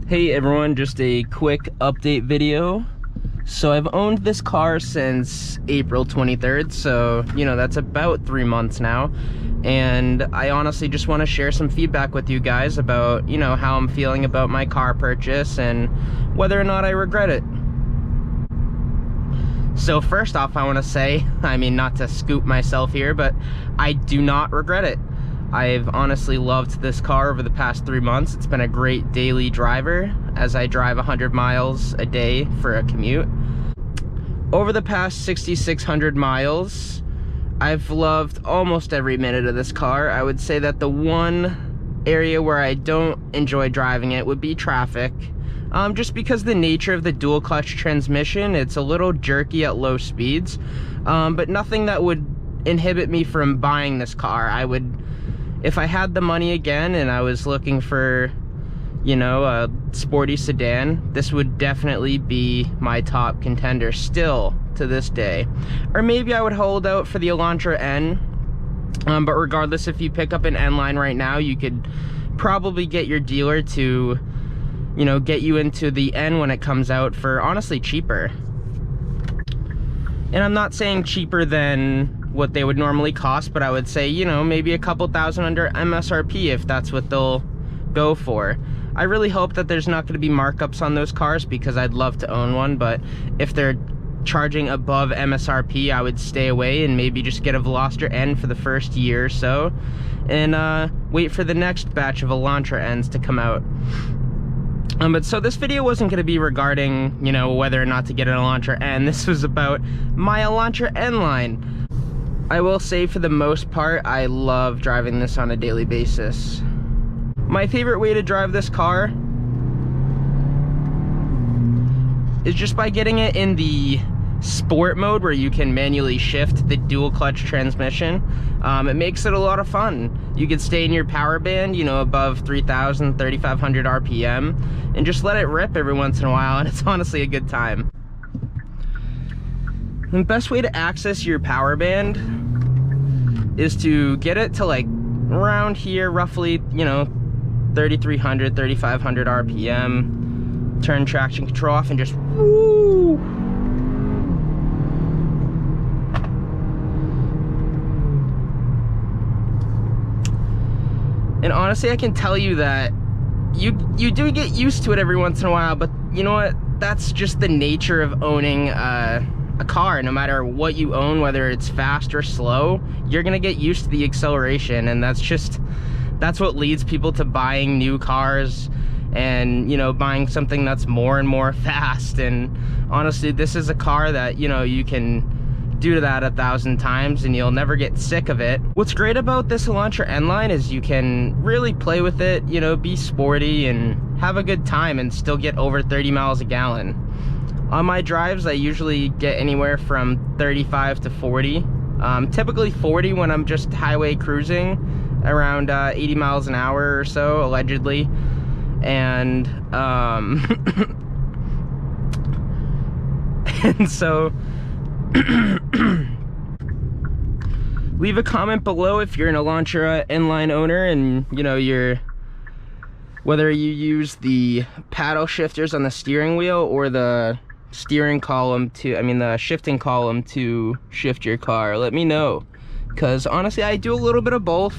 Hey everyone, just a quick update video. So I've owned this car since April 23rd, so that's about 3 months now. And I honestly just want to share some feedback with you guys about how I'm feeling about my car purchase and whether or not I regret it. So first off, I want to say, not to scoop myself here, but I do not regret it. I've honestly loved this car over the past 3 months. It's been a great daily driver as I drive 100 miles a day for a commute. Over the past 6,600 miles, I've loved almost every minute of this car. I would say that the one area where I don't enjoy driving it would be traffic. Just because the nature of the dual clutch transmission, it's a little jerky at low speeds, but nothing that would inhibit me from buying this car. If I had the money again and I was looking for, a sporty sedan, this would definitely be my top contender still to this day. Or maybe I would hold out for the Elantra N, but regardless, if you pick up an N line right now, you could probably get your dealer to, get you into the N when it comes out for honestly cheaper. And I'm not saying cheaper than what they would normally cost, but I would say, maybe a couple thousand under MSRP if that's what they'll go for. I really hope that there's not going to be markups on those cars because I'd love to own one, but if they're charging above MSRP, I would stay away and maybe just get a Veloster N for the first year or so and wait for the next batch of Elantra Ns to come out. But so this video wasn't going to be regarding, whether or not to get an Elantra N. This was about my Elantra N line. I will say for the most part, I love driving this on a daily basis. My favorite way to drive this car is just by getting it in the sport mode where you can manually shift the dual clutch transmission. It makes it a lot of fun. You can stay in your power band, above 3,000, 3,500 RPM and just let it rip every once in a while, and it's honestly a good time. The best way to access your power band is to get it to like around here, roughly, 3,300, 3,500 RPM. Turn traction control off and just woo! And honestly, I can tell you that you do get used to it every once in a while, but you know what? That's just the nature of owning a car. No matter what you own, whether it's fast or slow, you're gonna get used to the acceleration, and that's what leads people to buying new cars and buying something that's more and more fast. And honestly, this is a car that you can do that 1,000 times and you'll never get sick of it. What's great about this Elantra N line is you can really play with it, be sporty and have a good time and still get over 30 miles a gallon. On my drives, I usually get anywhere from 35 to 40. Typically 40 when I'm just highway cruising around 80 miles an hour or so, allegedly. And and so leave a comment below if you're an Elantra N-line owner and whether you use the paddle shifters on the steering wheel or the steering column the shifting column to shift your car. Let me know, because honestly I do a little bit of both.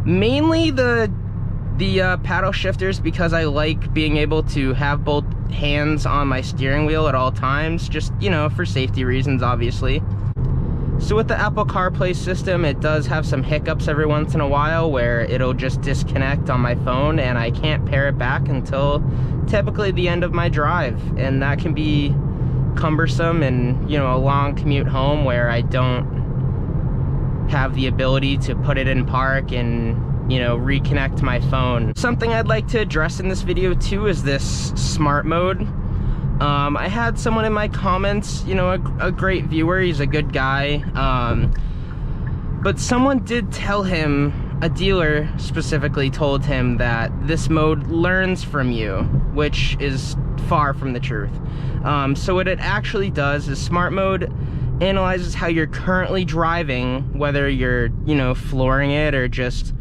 Mainly the paddle shifters, because I like being able to have both hands on my steering wheel at all times, just for safety reasons, obviously. So with the Apple CarPlay system, it does have some hiccups every once in a while where it'll just disconnect on my phone and I can't pair it back until typically the end of my drive, and that can be cumbersome and a long commute home where I don't have the ability to put it in park and reconnect my phone. Something I'd like to address in this video too is this smart mode. I had someone in my comments, a great viewer, he's a good guy, but someone did tell him, a dealer specifically told him that this mode learns from you, which is far from the truth. So what it actually does is smart mode analyzes how you're currently driving, whether you're, you know, flooring it or just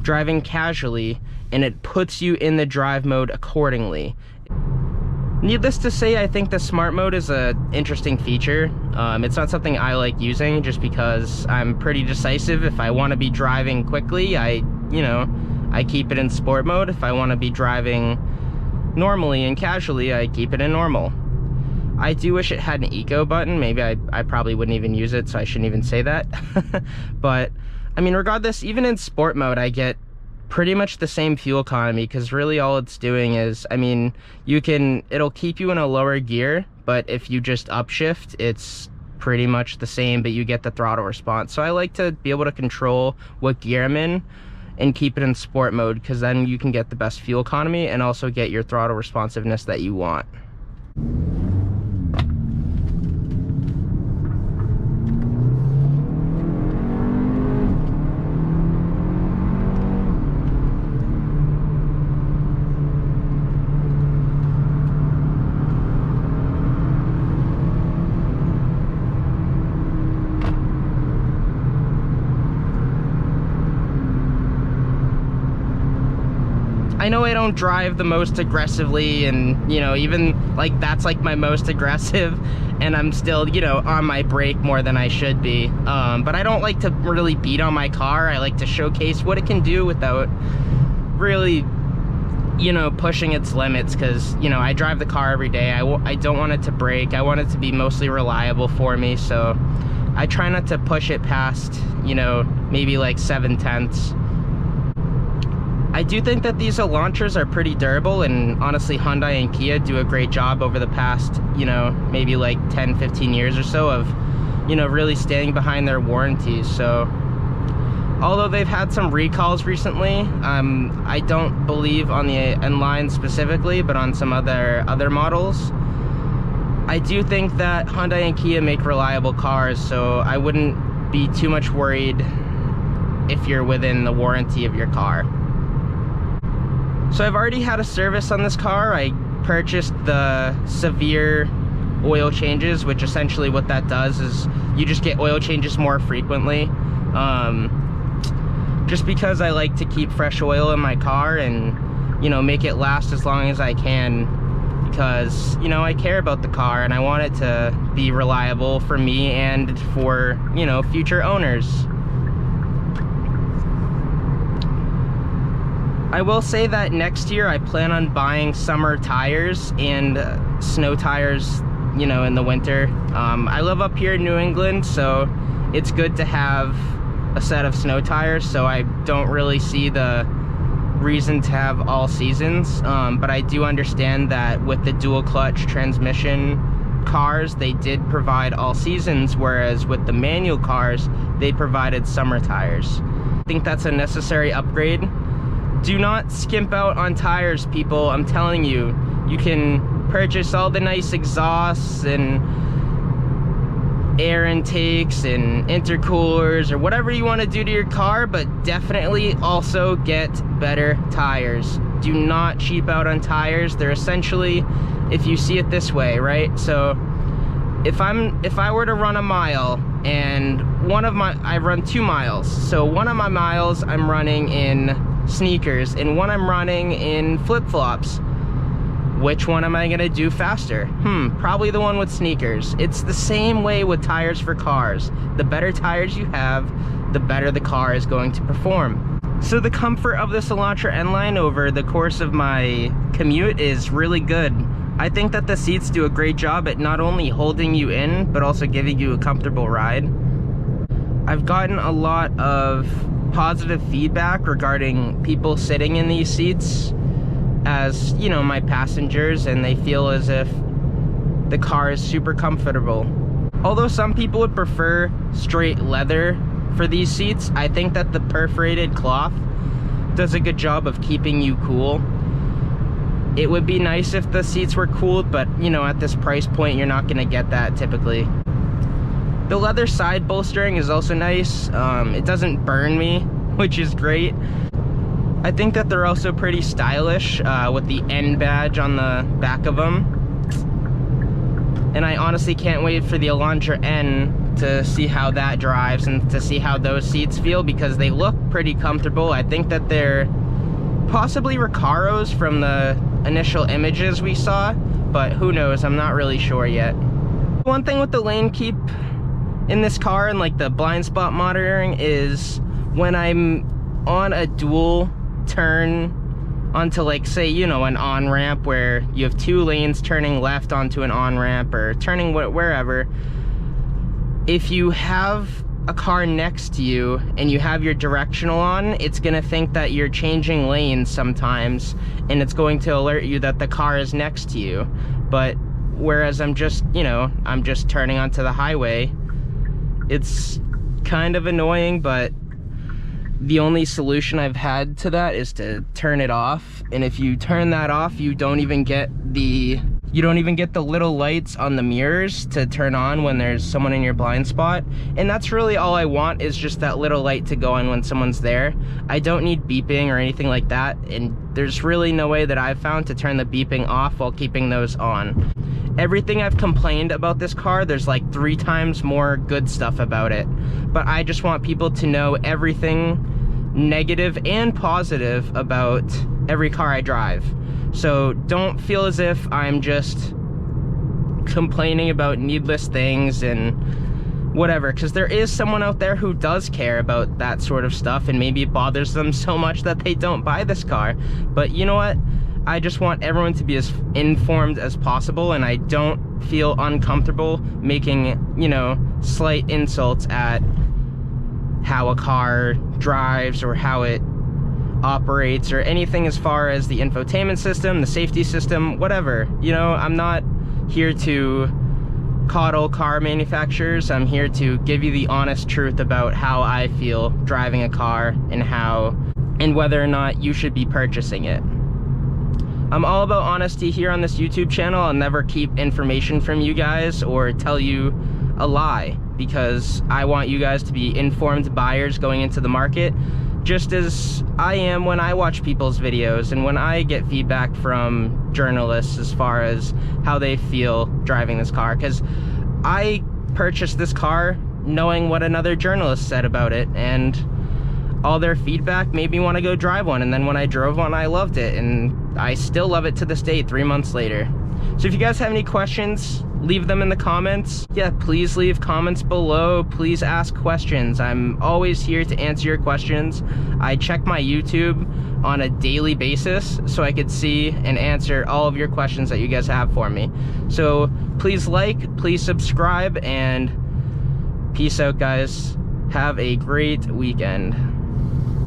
driving casually, and it puts you in the drive mode accordingly. Needless to say, I think the smart mode is a interesting feature. It's not something I like using just because I'm pretty decisive. If I want to be driving quickly, I keep it in sport mode. If I want to be driving normally and casually, I keep it in normal. I do wish it had an eco button. Maybe I probably wouldn't even use it, so I shouldn't even say that. But I mean, regardless, even in sport mode, I get pretty much the same fuel economy, because really all it's doing is, I mean, it'll keep you in a lower gear, but if you just upshift, it's pretty much the same, but you get the throttle response. So I like to be able to control what gear I'm in and keep it in sport mode, because then you can get the best fuel economy and also get your throttle responsiveness that you want. I know I don't drive the most aggressively, and, you know, even like that's like my most aggressive, and I'm still, you know, on my brake more than I should be. But I don't like to really beat on my car. I like to showcase what it can do without really, you know, pushing its limits, because, you know, I drive the car every day. I don't want it to break. I want it to be mostly reliable for me, so I try not to push it past, you know, maybe like 7/10. I do think that these Elantras are pretty durable, and honestly Hyundai and Kia do a great job over the past, you know, maybe like 10-15 years or so of, you know, really standing behind their warranties. So although they've had some recalls recently, I don't believe on the N-Line specifically, but on some other models, I do think that Hyundai and Kia make reliable cars, so I wouldn't be too much worried if you're within the warranty of your car. So I've already had a service on this car. I purchased the severe oil changes, which essentially what that does is you just get oil changes more frequently. Just because I like to keep fresh oil in my car and, you know, make it last as long as I can, because, you know, I care about the car and I want it to be reliable for me and for, you know, future owners. I will say that next year I plan on buying summer tires and snow tires, you know, in the winter. I live up here in New England, so it's good to have a set of snow tires, so I don't really see the reason to have all seasons. But I do understand that with the dual clutch transmission cars, they did provide all seasons, whereas with the manual cars, they provided summer tires. I think that's a necessary upgrade. Do not skimp out on tires, people. I'm telling you, you can purchase all the nice exhausts and air intakes and intercoolers or whatever you want to do to your car, but definitely also get better tires. Do not cheap out on tires. They're essentially, if you see it this way, right? So if I were to run a mile, and I run 2 miles, so one of my miles I'm running in sneakers and one I'm running in flip-flops, which one am I gonna do faster? Probably the one with sneakers. It's the same way with tires for cars. The better tires you have, the better the car is going to perform. So the comfort of this Elantra N-Line over the course of my commute is really good. I think that the seats do a great job at not only holding you in, but also giving you a comfortable ride. I've gotten a lot of positive feedback regarding people sitting in these seats as, you know, my passengers, and they feel as if the car is super comfortable. Although some people would prefer straight leather for these seats, I think that the perforated cloth does a good job of keeping you cool. It would be nice if the seats were cooled, but, you know, at this price point, you're not gonna get that typically. The leather side bolstering is also nice. It doesn't burn me, which is great. I think that they're also pretty stylish with the N badge on the back of them. And I honestly can't wait for the Elantra N to see how that drives and to see how those seats feel, because they look pretty comfortable. I think that they're possibly Recaros from the initial images we saw, but who knows, I'm not really sure yet. One thing with the lane keep in this car and like the blind spot monitoring is when I'm on a dual turn onto, like, say, you know, an on-ramp where you have 2 lanes turning left onto an on-ramp or turning wherever, if you have a car next to you and you have your directional on, it's gonna think that you're changing lanes sometimes, and it's going to alert you that the car is next to you. But whereas I'm just, you know, I'm just turning onto the highway, it's kind of annoying, but the only solution I've had to that is to turn it off. And if you turn that off, you don't even get the little lights on the mirrors to turn on when there's someone in your blind spot. And that's really all I want, is just that little light to go on when someone's there. I don't need beeping or anything like that, and there's really no way that I've found to turn the beeping off while keeping those on. Everything I've complained about this car, there's like 3 times more good stuff about it. But I just want people to know everything negative and positive about every car I drive. So don't feel as if I'm just complaining about needless things and whatever, because there is someone out there who does care about that sort of stuff, and maybe it bothers them so much that they don't buy this car. But you know what? I just want everyone to be as informed as possible, and I don't feel uncomfortable making, you know, slight insults at how a car drives or how it operates or anything as far as the infotainment system, the safety system, whatever. You know, I'm not here to coddle car manufacturers. I'm here to give you the honest truth about how I feel driving a car and whether or not you should be purchasing it. I'm all about honesty here on this YouTube channel. I'll never keep information from you guys or tell you a lie, because I want you guys to be informed buyers going into the market, just as I am when I watch people's videos and when I get feedback from journalists as far as how they feel driving this car. Because I purchased this car knowing what another journalist said about it, and all their feedback made me want to go drive one. And then when I drove one, I loved it, and I still love it to this day 3 months later. So if you guys have any questions, leave them in the comments. Yeah, please leave comments below. Please ask questions. I'm always here to answer your questions. I check my YouTube on a daily basis so I could see and answer all of your questions that you guys have for me. So please like, please subscribe, and peace out, guys. Have a great weekend.